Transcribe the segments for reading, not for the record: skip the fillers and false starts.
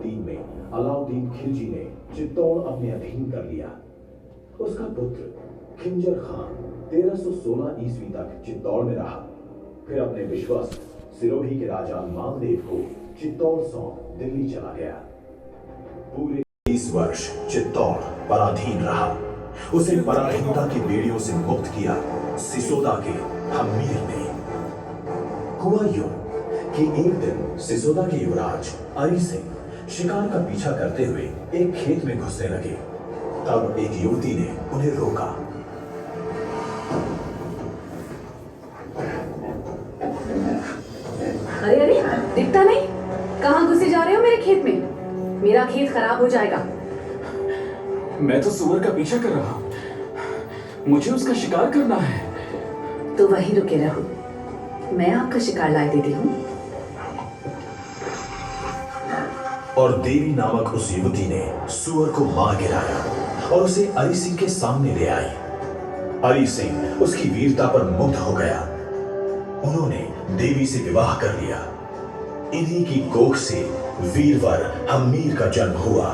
13 में अलाउद्दीन खिलजी ने चित्तौड़ अपने अधीन कर लिया। उसका पुत्र खिंजर खान 1316 ईस्वी तक चित्तौड़ में रहा। फिर अपने विश्वस्त सिरोही के राजा मालदेव को चित्तौड़ सौंप दिल्ली चला गया। पूरे 20 वर्ष चित्तौड़ पराधीन रहा। उसे पराधीनता की बेड़ियों से मुक्त किया सिसोदा के हम्मीर ने। हुआ यूं कि एक दिन सिसोदा के युवराज अरी सिंह शिकार का पीछा करते हुए एक खेत में घुसने लगे। तब एक युवती ने उन्हें रोका। अरे अरे, दिखता नहीं, कहाँ घुसे जा रहे हो मेरे खेत में? मेरा खेत खराब हो जाएगा। मैं तो सुअर का पीछा कर रहा हूँ, मुझे उसका शिकार करना है। तो वहीं रुके रहो, मैं आपका शिकार ला देती हूँ। और देवी नामक उस युवती ने सुअर को मार गिराया और उसे अरी सिंह के सामने ले आई। अरी सिंह उसकी वीरता पर मुग्ध हो गया। उन्होंने देवी से विवाह कर लिया। इन्हीं की कोख से वीरवर हम्मीर का जन्म हुआ।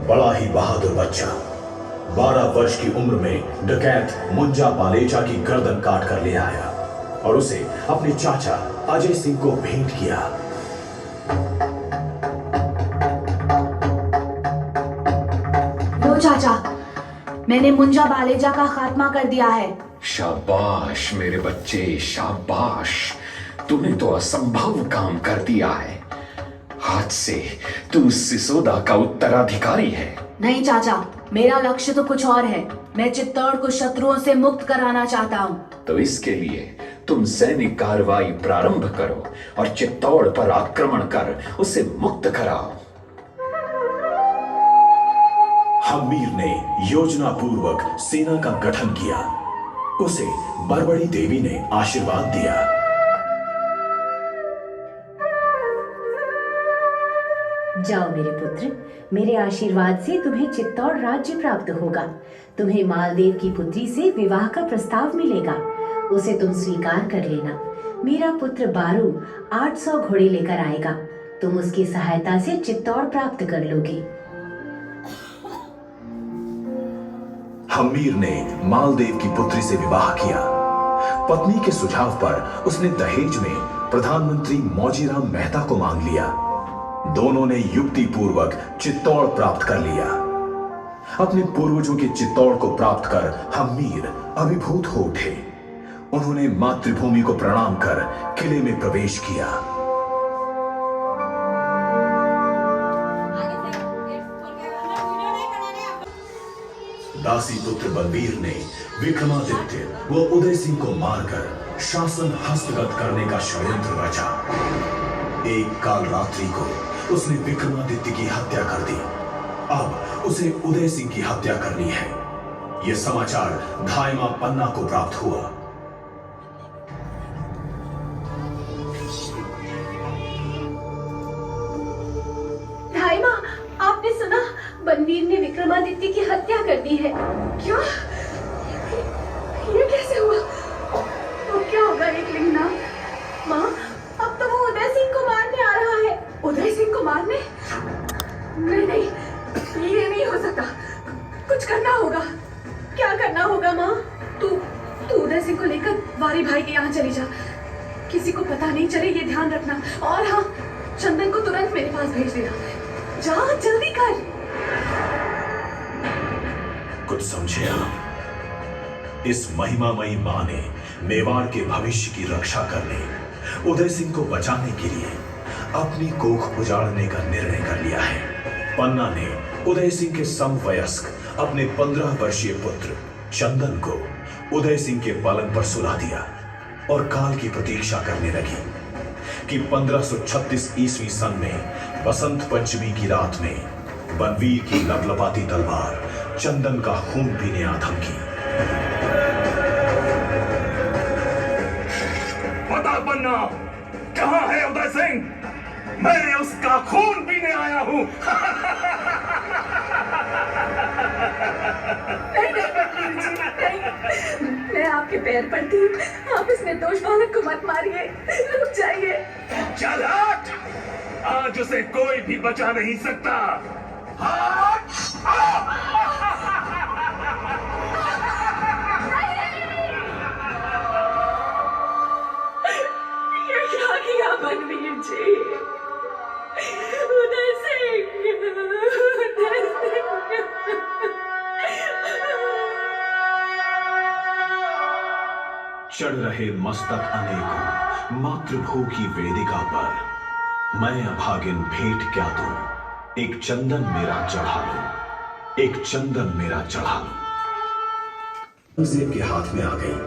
बड़ा ही बहादुर बच्चा 12 वर्ष की उम्र में डकैत मुंजा बालेचा की गर्दन काट कर ले आया और उसे अपने चाचा अजय सिंह को भेंट किया। लो चाचा, मैंने मुंजा बालेजा का खात्मा कर दिया है। शाबाश मेरे बच्चे, शाबाश। तूने तो असंभव काम कर दिया है। आज से तू सिसोदा का उत्तराधिकारी है। नहीं चाचा, मेरा लक्ष्य तो कुछ और है। मैं चित्तौड़ को शत्रुओं से मुक्त कराना चाहता हूँ। तो इसके लिए तुम सैनिक कार्रवाई प्रारंभ करो और चित्तौड़ पर आक्रमण कर उसे मुक्त कराओ। हम्मीर ने योजना पूर्वक सेना का गठन किया। उसे बरबड़ी देवी ने आशीर्वाद दिया। जाओ मेरे पुत्र, मेरे आशीर्वाद से तुम्हें चित्तौड़ राज्य प्राप्त होगा। तुम्हें मालदेव की पुत्री से विवाह का प्रस्ताव मिलेगा, उसे तुम स्वीकार कर लेना। मेरा पुत्र बारू 800 घोड़े लेकर आएगा। तुम उसकी सहायता से चित्तौड़ प्राप्त कर लोगे। हम्मीर ने मालदेव की पुत्री से विवाह किया। पत्नी के सुझाव पर उसने दहेज में प्रधानमंत्री मौजीराम मेहता को मांग लिया। दोनों ने युक्ति पूर्वक चित्तौड़ प्राप्त कर लिया। अपने पूर्वजों के चित्तौड़ को प्राप्त कर हम्मीर अभिभूत हो उठे। उन्होंने मातृभूमि को प्रणाम कर किले में प्रवेश किया। दासी पुत्र बलबीर ने विक्रमादित्य व उदय सिंह को मारकर शासन हस्तगत करने का षड्यंत्र रचा। एक काल रात्रि को उसने विक्रमादित्य की हत्या कर दी। अब उसे उदय सिंह की हत्या करनी है। यह समाचार धायमा पन्ना को प्राप्त हुआ। धायमा, आपने सुना? बलबीर ने विक्रमादित्य की हत्या कर दी है। क्या? ये कैसे हुआ? तो क्या होगा एकलिंगना? माँ, अब तो वो उदय सिंह को मारने आ रहा है। उदय सिंह को मारने? नहीं नहीं, ये नहीं हो सकता। कुछ करना होगा। क्या करना होगा माँ? तू उदय सिंह को लेकर वारी भाई के यहाँ चली जा। किसी को पता नहीं चले, ये ध्यान रखना। और हाँ, चंदन को तुरंत मेरे पास भेज देना। जा, जल्दी कर। कुछ समझे आप? इस महिमामयी मां ने मेवाड़ के भविष्य की रक्षा करने, उदय सिंह को बचाने के लिए अपनी कोख उजाड़ने का निर्णय कर लिया है। पन्ना ने उदय सिंह के समवयस्क अपने 15 वर्षीय पुत्र चंदन को उदय सिंह के पलंग पर सुला दिया और काल की प्रतीक्षा करने लगी कि 1536 ईस्वी सन में बसंत पंचमी की रात में बनवीर की लपलपाती तलवार चंदन का खून पीने आ थमकी। बता पन्ना, कहां है उदय सिंह? मैं उसका खून पीने आया हूं। मैं आपके पैर पड़ती हूँ, आप इस निर्दोष बालक को मत मारिए। रुक जाइए। चल हट! आज उसे कोई भी बचा नहीं सकता। ये क्या किया बनवीर जी? उदय सिंह, उदय सिंह। चढ़ रहे मस्तक अनेकों मातृभू की वेदिका पर, मैं अभागिन भेंट क्या दूं, एक चंदन मेरा चढ़ा लो, एक चंदन मेरा चढ़ा लो। औरंगजेब के हाथ में आ गई।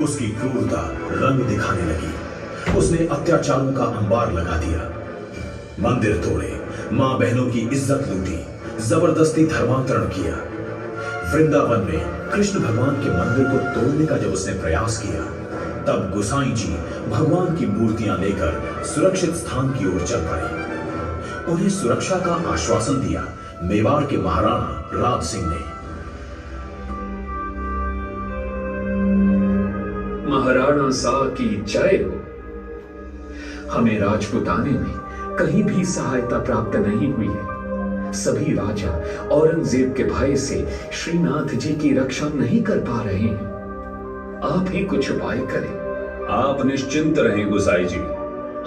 उसकी क्रूरता रंग दिखाने लगी। उसने अत्याचारों का अंबार लगा दिया, मंदिर तोड़े, मां बहनों की इज्जत लूटी, जबरदस्ती धर्मांतरण किया। वृंदावन में कृष्ण भगवान के मंदिर को तोड़ने का जब उसने प्रयास किया, तब गोसाई जी भगवान की मूर्तियां लेकर सुरक्षित स्थान की ओर चल पड़े। उन्हें सुरक्षा का आश्वासन दिया मेवाड़ के महाराणा राज सिंह ने। महाराणा साहब की जय हो। हमें राजपुताने में कहीं भी सहायता प्राप्त नहीं हुई है। सभी राजा औरंगजेब के भय से श्रीनाथ जी की रक्षा नहीं कर पा रहे हैं। आप ही कुछ उपाय करें। आप निश्चिंत रहें गुसाई जी,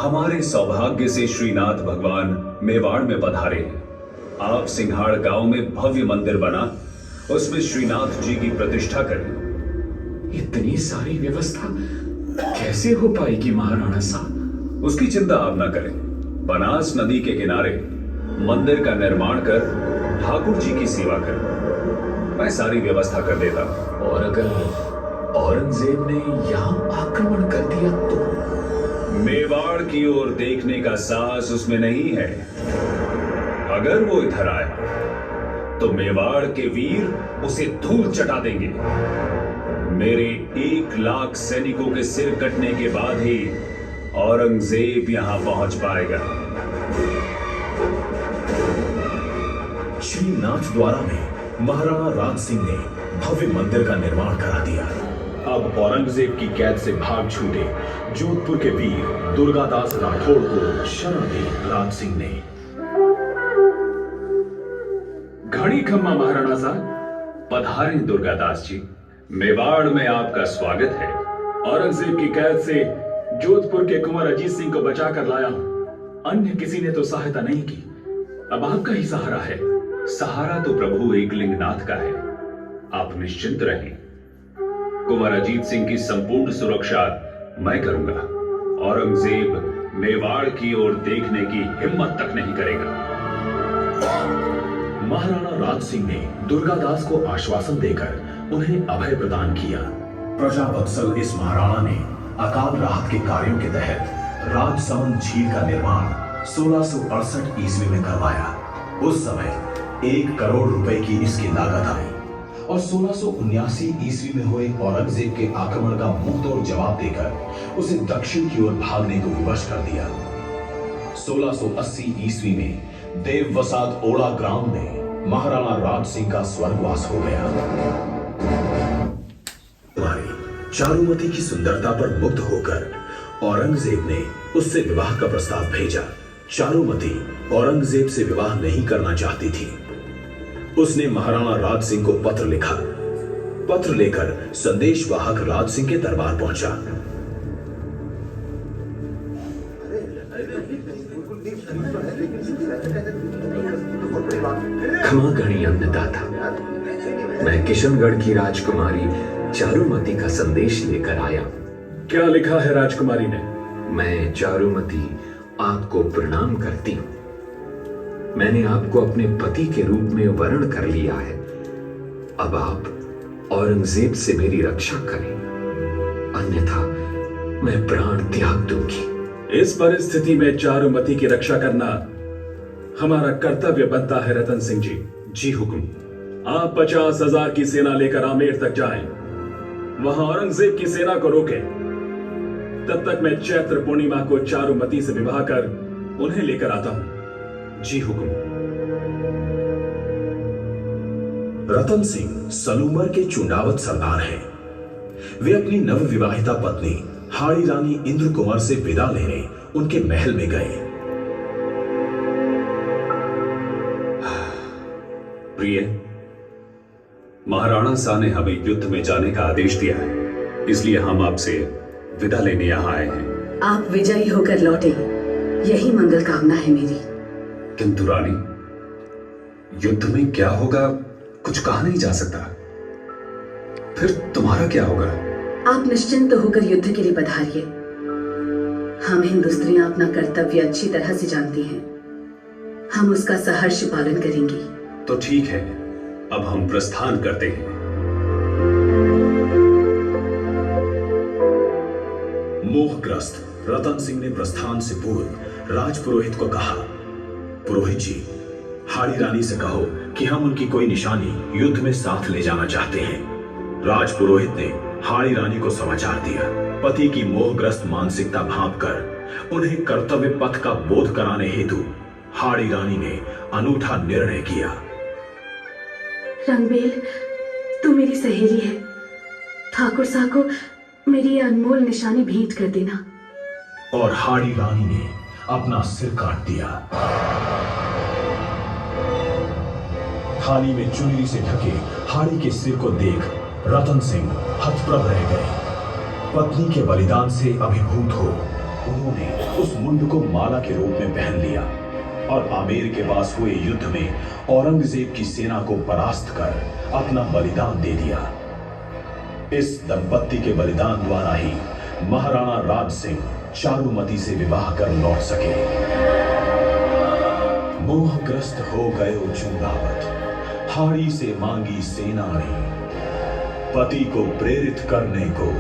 हमारे सौभाग्य से श्रीनाथ भगवान मेवाड़ में पधारे हैं। आप सिंघाड़ गांव में भव्य मंदिर बना, उसमें श्रीनाथ जी की प्रतिष्ठा करें। इतनी सारी व्यवस्था कैसे हो पाएगी महाराणा साहब? उसकी चिंता आप ना करें। बनास नदी के किनारे मंदिर का निर्माण कर ठाकुर जी की सेवा करें। मैं सारी व्यवस्था कर देता हूं। और अगर औरंगजेब ने यहां आक्रमण कर दिया तो? मेवाड़ की ओर देखने का साहस उसमें नहीं है। अगर वो इधर आए तो मेवाड़ के वीर उसे धूल चटा देंगे। मेरे 1 लाख सैनिकों के सिर कटने के बाद ही औरंगजेब यहां पहुंच पाएगा। श्रीनाथ द्वारा में महाराणा राज सिंह ने भव्य मंदिर का निर्माण करा दिया। अब औरंगजेब की कैद से भाग छूटे जोधपुर के वीर दुर्गादास राठौड़ को शरण दी राज सिंह ने। घड़ी खम्मा महाराणा साहब। पधारें दुर्गादास जी, मेवाड़ में आपका स्वागत है। औरंगजेब की कैद से जोधपुर के कुंवर अजीत सिंह को बचाकर लाया हूं। अन्य किसी ने तो सहायता नहीं की। अब आपका ही सहारा है। सहारा तो प्रभु एकलिंगनाथ का है। आप निश्चिंत रहें। कुंवर अजीत सिंह की संपूर्ण सुरक्षा मैं करूंगा। औरंगजेब मेवाड़ की ओर देखने की हिम्मत तक नहीं करेगा। महाराणा राज सिंह ने दुर्गादास को आश्वासन देकर उन्हें अभय प्रदान किया। प्रजावत्सल इस महाराणा ने अकाल राहत के कार्यों के तहत राजसमंद झील का निर्माण 1668 ईस्वी में करवाया। उस समय 1 करोड़ रुपए की इसकी लागत आई और 1679 ईस्वी में हुए औरंगजेब के आक्रमण का मुंहतोड़ जवाब देकर उसे दक्षिण की ओर भागने को विवश कर दिया। 1680 ईस्वी में देववसाद ओड़ा ग्राम में महाराणा राज सिंह का स्वर्गवास हो गया। चारुमती की सुंदरता पर मुग्ध होकर औरंगजेब ने उससे विवाह का प्रस्ताव भेजा। चारुमती औरंगजेब से विवाह नहीं करना चाहती थी। उसने महाराणा राज सिंह को पत्र लिखा। पत्र लेकर संदेशवाहक राज सिंह के दरबार पहुंचा। क्षमा गणी अन्नदाता, मैं किशनगढ़ की राजकुमारी चारुमती का संदेश लेकर आया। क्या लिखा है राजकुमारी ने? मैं चारुमती आपको प्रणाम करती हूँ। मैंने आपको अपने पति के रूप में वर्ण कर लिया है। अब आप औरंगजेब से मेरी रक्षा करें, अन्यथा मैं प्राण त्याग दूंगी। इस परिस्थिति में चारुमती की रक्षा करना हमारा कर्तव्य बनता है रतन सिंह जी। जी हुक्म। आप 50,000 की सेना लेकर आमेर तक जाएं। वहां औरंगजेब की सेना को रोकें। तब तक मैं चैत्र पूर्णिमा को चारुमती से विवाह कर उन्हें लेकर आता हूं। जी हुक्म। रतन सिंह सलूमर के चुंडावत सरदार हैं। वे अपनी नवविवाहिता पत्नी हाड़ी रानी इंद्र कुमार से विदा लेने उनके महल में गए। प्रिय, महाराणा शाह ने हमें युद्ध में जाने का आदेश दिया है, इसलिए हम आपसे विदा लेने यहाँ आए हैं। आप विजयी होकर लौटे, यही मंगल कामना है मेरी। किंतु रानी, युद्ध में क्या होगा कुछ कहा नहीं जा सकता। फिर तुम्हारा क्या होगा? आप निश्चिंत होकर युद्ध के लिए पधारिए। हम हिंदू स्त्रियां अपना कर्तव्य अच्छी तरह से जानती हैं। हम उसका सहर्ष पालन करेंगी। तो ठीक है, अब हम प्रस्थान करते हैं। मोहग्रस्त रतन सिंह ने प्रस्थान से पूर्व राजपुरोहित को कहा, पुरोहित जी, हाड़ी रानी से कहो कि हम उनकी कोई निशानी युद्ध में साथ ले जाना चाहते हैं। राजपुरोहित ने हाड़ी रानी को समाचार दिया। पति की मोहग्रस्त मानसिकता भांपकर उन्हें कर्तव्य पथ का बोध कराने हेतु हाड़ी रानी ने अनूठा निर्णय किया। रंगबेल, तू मेरी सहेली है। ठाकुर साहब को मेरी ये अनमोल निशानी भेंट कर देना। और हाड़ी रानी ने अपना सिर काट दिया। थाली में चुनरी से ढके हाड़ी के सिर को देख रतन सिंह हतप्रभ रह गए। पत्नी के बलिदान से अभिभूत हो उन्होंने उस मुंड को माला के रूप में पहन लिया और आमेर के पास हुए युद्ध में औरंगजेब की सेना को परास्त कर अपना बलिदान दे दिया। इस दंपत्ति के बलिदान द्वारा ही महाराणा राज सिंह चारुमती से विवाह कर लौट सके। मोहग्रस्त हो गए चुंगावत, हाड़ी से मांगी सेना ने, पति को प्रेरित करने को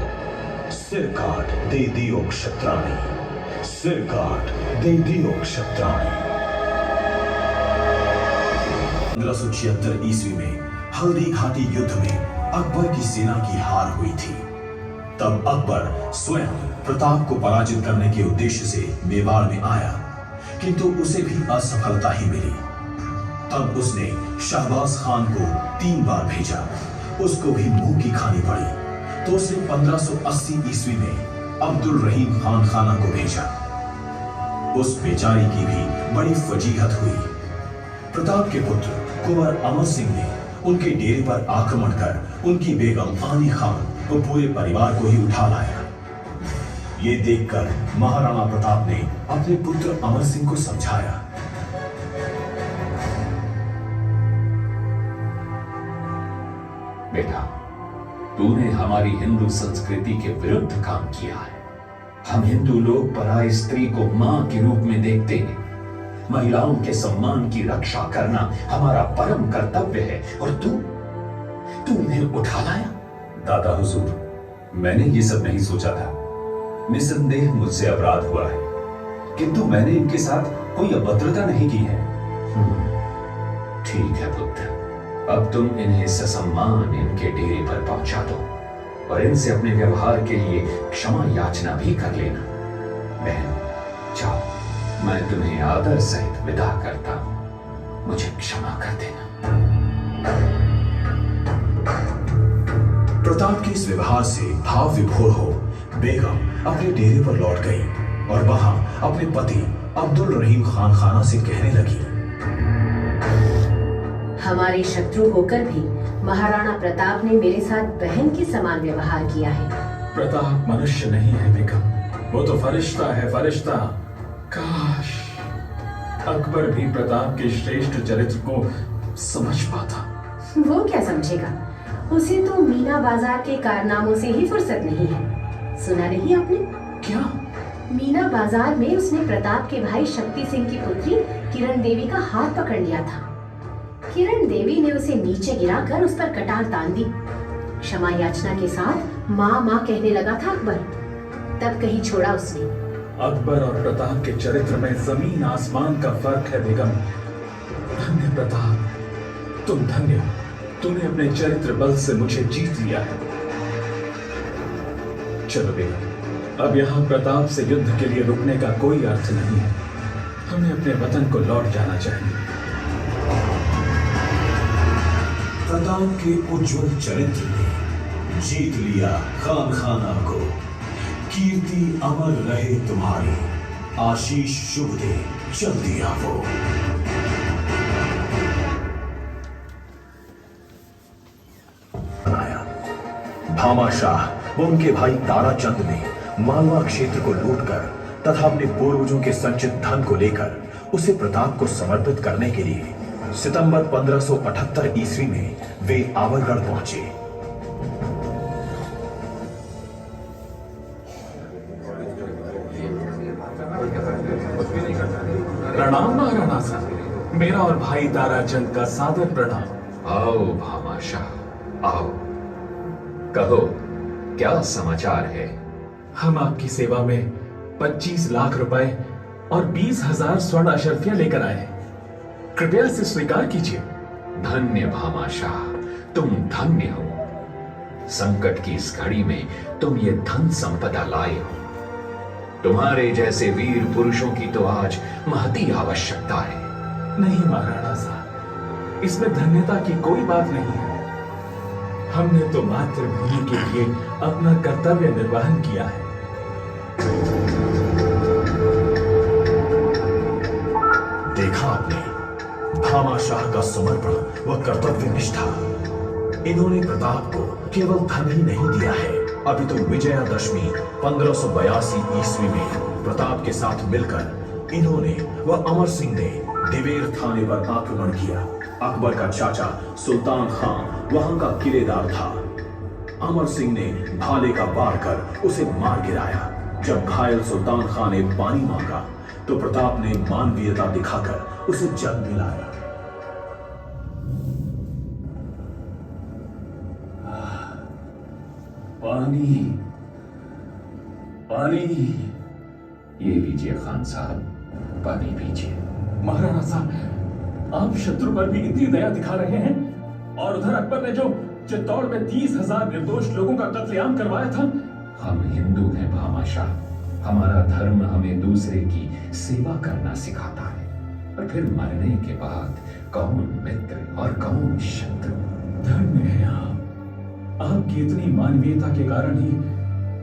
सिर काट दे दियो क्षत्राणी, सिर काट दे दियो क्षत्राणी। 1576 ईस्वी में हल्दी घाटी युद्ध में अकबर की सेना की हार हुई थी। तब अकबर स्वयं प्रताप को पराजित करने के उद्देश्य से मेवाड़ में आया, किंतु उसे भी असफलता ही मिली। तब उसने शहबाज खान को 3 बार भेजा, उसको भी मुंह की खानी पड़ी। तो उसने 1580 ईस्वी में अब्दुल रहीम खान खाना को भेजा। उस बेचारी की भी बड़ी फजीहत हुई। प्रताप के पुत्र कुंवर अमर सिंह ने उनके डेरे पर आक्रमण कर उनकी बेगम आनी खान को पूरे परिवार को ही उठा लाया। ये देखकर महाराणा प्रताप ने अपने पुत्र अमर सिंह को समझाया। बेटा, तूने हमारी हिंदू संस्कृति के विरुद्ध काम किया है। हम हिंदू लोग पराई स्त्री को मां के रूप में देखते हैं। महिलाओं के सम्मान की रक्षा करना हमारा परम कर्तव्य है, और तू इन्हें उठा लाया। दादा हुजूर, मैंने ये सब नहीं सोचा था। निसंदेह मुझसे अपराध हुआ है, किंतु मैंने इनके साथ कोई अभद्रता नहीं की है। ठीक है पुत्र, अब तुम इन्हें ससम्मान इनके डेरे पर पहुंचा दो और इनसे अपने व्यवहार के लिए क्षमा याचना भी कर लेना। बहन, जाओ, मैं तुम्हें आदर सहित विदा करता हूं। मुझे क्षमा कर देना। प्रताप के इस व्यवहार से भाव विभोर हो बेगम अपने डेरे पर लौट गई और वहां अपने पति अब्दुल रहीम खान खाना से कहने लगी, हमारे शत्रु होकर भी महाराणा प्रताप ने मेरे साथ बहन के समान व्यवहार किया है। प्रताप मनुष्य नहीं है बेगम, वो तो फरिश्ता है, फरिश्ता। काश अकबर भी प्रताप के श्रेष्ठ चरित्र को समझ पाता। वो क्या समझेगा, उसे तो मीना बाजार के कारनामों से ही फुर्सत नहीं है। सुना नहीं आपने? क्या? मीना बाजार में उसने प्रताप के भाई शक्ति सिंह की पुत्री किरण देवी का हाथ पकड़ लिया था। किरण देवी ने उसे नीचे गिराकर उस पर कटार तान दी। क्षमा याचना के साथ माँ माँ कहने लगा था अकबर, तब कहीं छोड़ा उसने। अकबर और प्रताप के चरित्र में जमीन आसमान का फर्क है बेगम। धन्य प्रताप, तुम धन्य, तूने अपने चरित्र बल से मुझे जीत लिया है। चलो बेगम, अब यहाँ प्रताप से युद्ध के लिए रुकने का कोई अर्थ नहीं है। हमें अपने वतन को लौट जाना चाहिए। प्रताप के उज्जवल चरित्र ने जीत लिया खान खाना को। कीर्ति अमर रहे तुम्हारी, आशीष शुभ दे चल दिया वो। भामा शाह व उनके भाई ताराचंद ने मालवा क्षेत्र को लूटकर तथा अपने पूर्वजों के संचित धन को लेकर उसे प्रताप को समर्पित करने के लिए सितंबर 1578 ईस्वी में वे आवरगढ़ पहुंचे। प्रणाम महाराणा साहब, मेरा और भाई ताराचंद का सादर प्रणाम। आओ भामा शाह, आओ। कहो, क्या समाचार है? हम आपकी सेवा में 25 लाख रुपए और 20,000 स्वर्ण अशर्फियां लेकर आए हैं। कृपया इसे स्वीकार कीजिए। धन्य भामा शाह, तुम धन्य हो। संकट की इस घड़ी में तुम ये धन संपदा लाए हो। तुम्हारे जैसे वीर पुरुषों की तो आज महती आवश्यकता है। नहीं महाराणा साहब, इसमें धन्यता की कोई बात नहीं है। हमने तो मातृभूमि के लिए अपना कर्तव्य निर्वहन किया है। देखा आपने भामा शाह का समर्पण व कर्तव्य निष्ठा। इन्होंने प्रताप को केवल धन ही नहीं दिया है, अभी तो विजयादशमी 1582 ईस्वी में प्रताप के साथ मिलकर इन्होंने व अमर सिंह ने दिवेर थाने पर आक्रमण किया। अकबर का चाचा सुल्तान खान वहां का किलेदार था। अमर सिंह ने भाले का वार कर उसे मार गिराया। जब घायल सुल्तान खान ने पानी मांगा तो प्रताप ने मानवीयता दिखाकर उसे जल दिलाया। पानी, पानी। ये लीजिए खान साहब, पानी पीजिए। महाराणा साहब, आप शत्रु पर भी इतनी दया दिखा रहे हैं, और उधर अकबर ने जो चित्तौड़ में 30,000 निर्दोष लोगों का कत्लेआम करवाया था। हम हिंदू हैं भामा शाह, हमारा धर्म हमें दूसरे की सेवा करना सिखाता है। और फिर मरने के बाद कौन मित्र और कौन शत्रु। धन्य है आपकी इतनी मानवीयता के कारण ही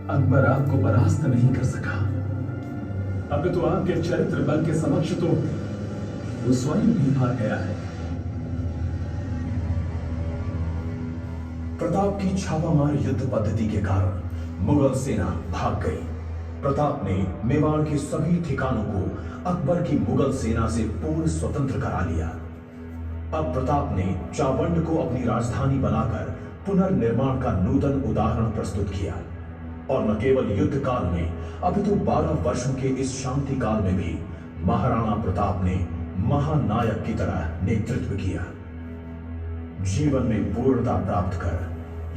अकबर आपको परास्त नहीं कर सका। अब तो आपके चरित्र बल के समक्ष तो वो स्वयं भी हार गया है। प्रताप की छापामार युद्ध पद्धति के कारण मुगल सेना भाग गई। प्रताप ने मेवाड़ के सभी ठिकानों को अकबर की मुगल सेना से पूर्ण स्वतंत्र करा लिया। अब प्रताप ने चावंड को अपनी राजधानी बनाकर पुनर्निर्माण का नूतन उदाहरण प्रस्तुत किया। और न केवल युद्ध काल में, अभी तो 12 वर्षों के इस शांति काल में भी महाराणा प्रताप ने महानायक की तरह नेतृत्व किया। जीवन में पूर्णता प्राप्त कर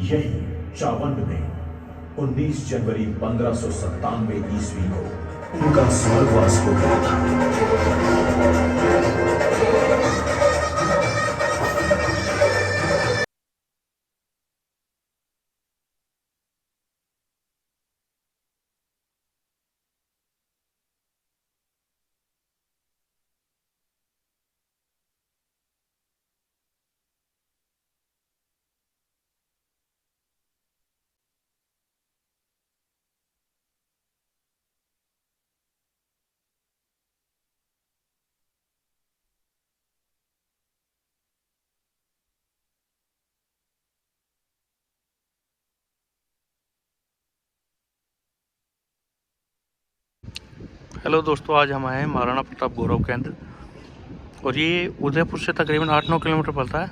यही चावंड में 19 जनवरी 1597 ईस्वी को उनका स्वर्गवास हो गया था। हेलो दोस्तों, आज हम आए हैं महाराणा प्रताप गौरव केंद्र, और ये उदयपुर से तकरीबन 8-9 किलोमीटर पड़ता है।